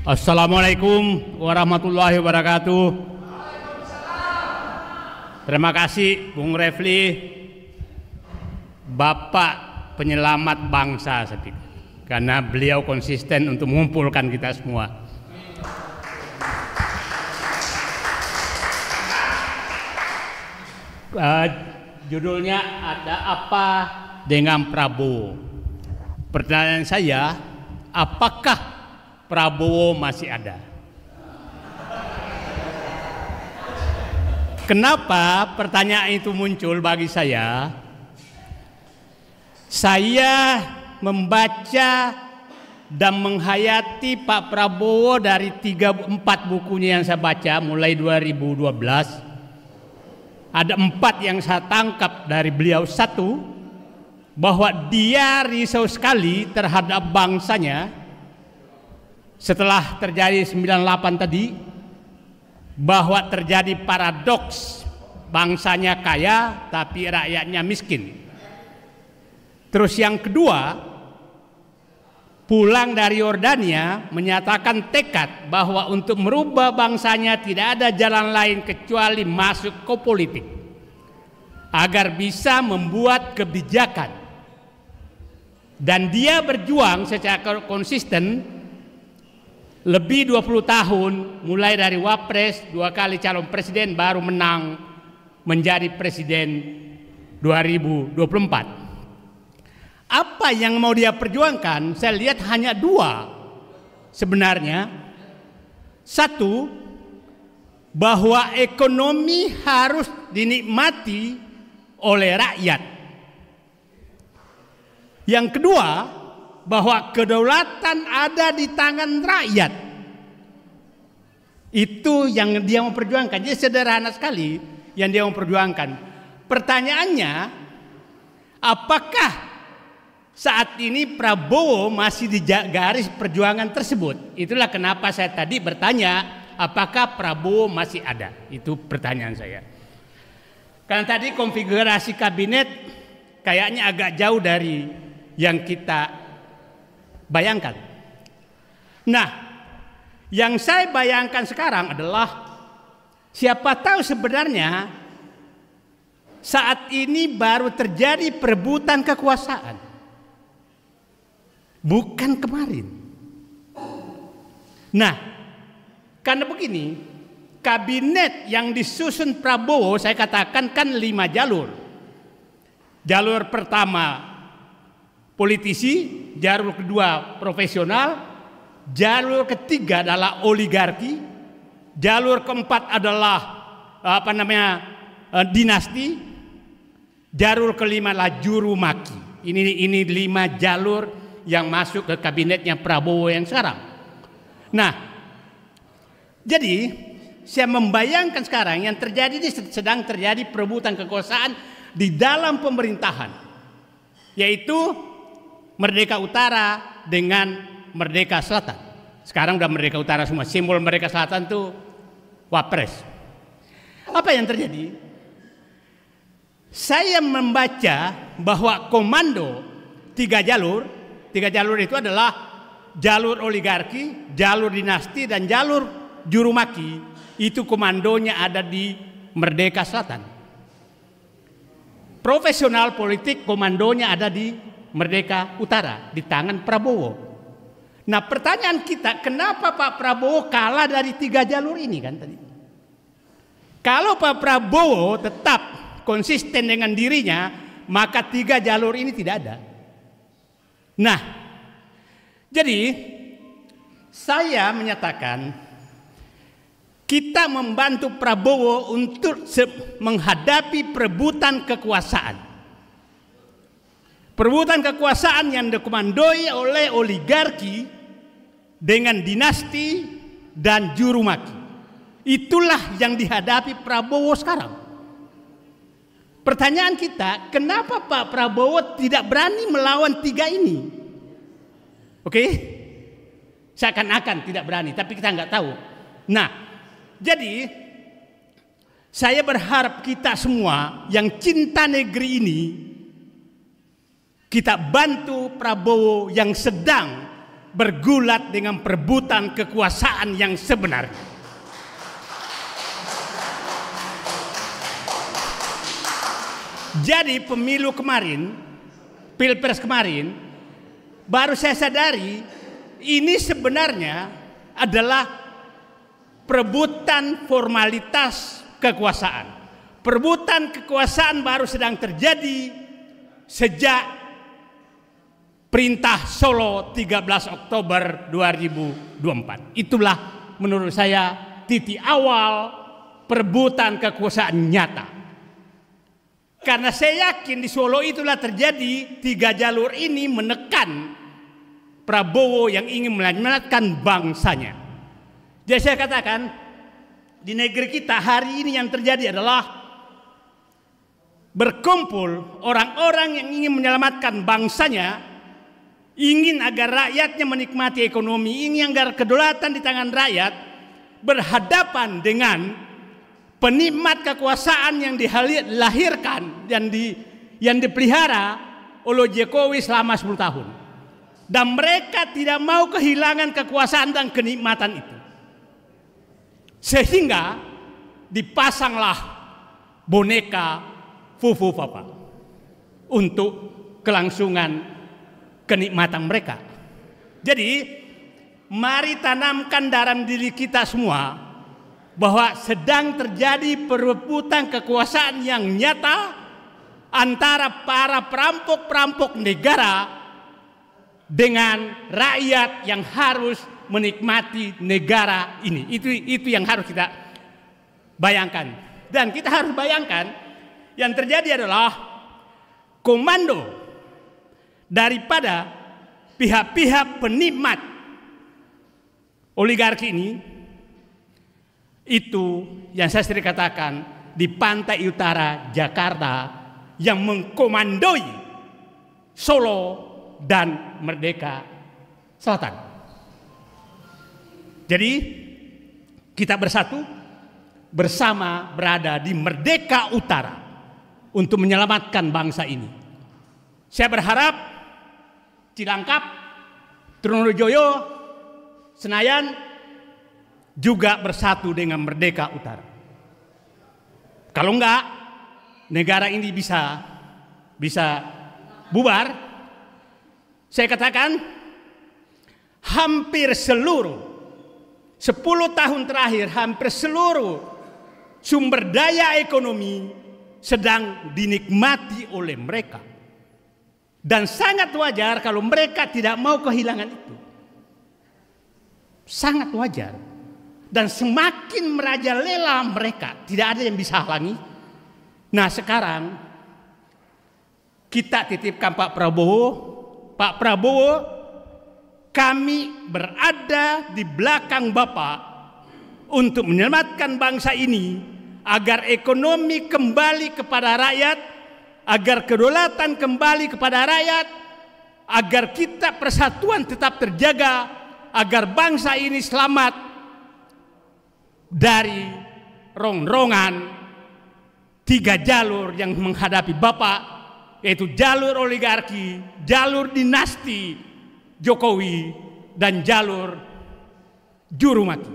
Assalamualaikum warahmatullahi wabarakatuh. Terima kasih Bung Refli, Bapak penyelamat bangsa, karena beliau konsisten untuk mengumpulkan kita semua. Judulnya ada apa dengan Prabowo. Pertanyaan saya, apakah Prabowo masih ada? Kenapa pertanyaan itu muncul bagi saya? Saya membaca dan menghayati Pak Prabowo dari 3-4 bukunya yang saya baca mulai 2012. Ada 4 yang saya tangkap dari beliau. Satu, bahwa dia risau sekali terhadap bangsanya. Setelah terjadi 98 tadi, bahwa terjadi paradoks bangsanya kaya tapi rakyatnya miskin. Terus yang kedua, pulang dari Yordania menyatakan tekad bahwa untuk merubah bangsanya tidak ada jalan lain kecuali masuk ke politik agar bisa membuat kebijakan. Dan dia berjuang secara konsisten lebih 20 tahun, mulai dari Wapres, 2 kali calon presiden, baru menang menjadi presiden 2024. Apa yang mau dia perjuangkan? Saya lihat hanya 2 sebenarnya. Satu, bahwa ekonomi harus dinikmati oleh rakyat. Yang kedua, bahwa kedaulatan ada di tangan rakyat. Itu yang dia mau perjuangkan. Jadi sederhana sekali yang dia mau perjuangkan. Pertanyaannya, apakah saat ini Prabowo masih di garis perjuangan tersebut? Itulah kenapa saya tadi bertanya, apakah Prabowo masih ada? Itu pertanyaan saya. Karena tadi konfigurasi kabinet kayaknya agak jauh dari yang kita bayangkan. Nah, yang saya bayangkan sekarang adalah siapa tahu sebenarnya saat ini baru terjadi perebutan kekuasaan, bukan kemarin. Nah, karena begini, kabinet yang disusun Prabowo saya katakan kan 5 jalur. Jalur pertama politisi, jalur kedua profesional, jalur ketiga adalah oligarki, jalur keempat adalah dinasti, jalur kelima adalah juru maki. Ini 5 jalur yang masuk ke kabinetnya Prabowo yang sekarang. Nah, jadi saya membayangkan sekarang yang terjadi ini sedang terjadi perebutan kekuasaan di dalam pemerintahan, yaitu Merdeka Utara dengan Merdeka Selatan. Sekarang udah Merdeka Utara semua. Simbol Merdeka Selatan itu Wapres. Apa yang terjadi? Saya membaca bahwa komando 3 jalur. 3 jalur itu adalah jalur oligarki, jalur dinasti, dan jalur juru maki. Itu komandonya ada di Merdeka Selatan. Profesional politik komandonya ada di Merdeka Utara, di tangan Prabowo. Nah, pertanyaan kita, kenapa Pak Prabowo kalah dari 3 jalur ini kan tadi? Kalau Pak Prabowo tetap konsisten dengan dirinya, maka 3 jalur ini tidak ada. Nah, jadi saya menyatakan kita membantu Prabowo untuk menghadapi perebutan kekuasaan. Perebutan kekuasaan yang dikomandoi oleh oligarki dengan dinasti dan juru maki. Itulah yang dihadapi Prabowo sekarang. Pertanyaan kita, kenapa Pak Prabowo tidak berani melawan 3 ini? Oke? Seakan-akan tidak berani, tapi kita nggak tahu. Nah, jadi saya berharap kita semua yang cinta negeri ini, kita bantu Prabowo yang sedang bergulat dengan perebutan kekuasaan yang sebenarnya. Jadi pemilu kemarin, pilpres kemarin, baru saya sadari ini sebenarnya adalah perebutan formalitas kekuasaan. Perebutan kekuasaan baru sedang terjadi sejak Perintah Solo 13 Oktober 2024. Itulah menurut saya titik awal perebutan kekuasaan nyata. Karena saya yakin di Solo itulah terjadi 3 jalur ini menekan Prabowo yang ingin menyelamatkan bangsanya. Jadi saya katakan di negeri kita hari ini yang terjadi adalah berkumpul orang-orang yang ingin menyelamatkan bangsanya, ingin agar rakyatnya menikmati ekonomi, ingin agar kedaulatan di tangan rakyat, berhadapan dengan penikmat kekuasaan yang dilahirkan dan yang dipelihara oleh Jokowi selama 10 tahun. Dan mereka tidak mau kehilangan kekuasaan dan kenikmatan itu. Sehingga dipasanglah boneka Fufu Papa untuk kelangsungan kenikmatan mereka. Jadi mari tanamkan dalam diri kita semua bahwa sedang terjadi perebutan kekuasaan yang nyata antara para perampok-perampok negara dengan rakyat yang harus menikmati negara ini. Itu yang harus kita bayangkan. Dan kita harus bayangkan yang terjadi adalah komando daripada pihak-pihak penikmat oligarki ini, itu yang saya sering katakan di pantai utara Jakarta yang mengkomandoi Solo dan Merdeka Selatan. Jadi kita bersatu bersama berada di Merdeka Utara untuk menyelamatkan bangsa ini. Saya berharap Cilangkap, Trunojoyo, Senayan juga bersatu dengan Merdeka Utara. Kalau enggak, negara ini bisa bubar. Saya katakan hampir seluruh 10 tahun terakhir, hampir seluruh sumber daya ekonomi sedang dinikmati oleh mereka. Dan sangat wajar kalau mereka tidak mau kehilangan itu. Sangat wajar. Dan semakin merajalela mereka, tidak ada yang bisa halangi. Nah sekarang kita titipkan Pak Prabowo. Pak Prabowo, kami berada di belakang Bapak untuk menyelamatkan bangsa ini agar ekonomi kembali kepada rakyat, agar kedaulatan kembali kepada rakyat, agar kita persatuan tetap terjaga, agar bangsa ini selamat dari rongrongan 3 jalur yang menghadapi Bapak, yaitu jalur oligarki, jalur dinasti Jokowi, dan jalur juru mati.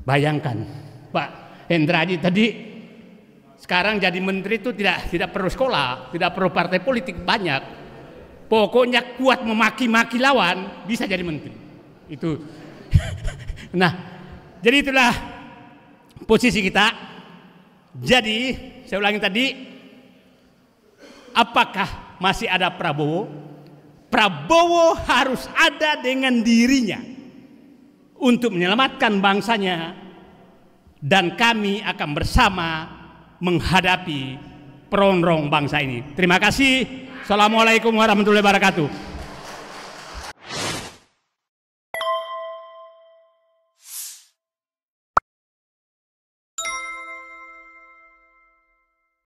Bayangkan Pak Hendradi tadi sekarang jadi menteri itu tidak perlu sekolah, tidak perlu partai politik banyak. Pokoknya kuat memaki-maki lawan bisa jadi menteri. Itu. Nah, jadi itulah posisi kita. Jadi saya ulangi tadi, apakah masih ada Prabowo? Prabowo harus ada dengan dirinya untuk menyelamatkan bangsanya, dan kami akan bersama menghadapi perongrong bangsa ini. Terima kasih. Assalamualaikum warahmatullahi wabarakatuh.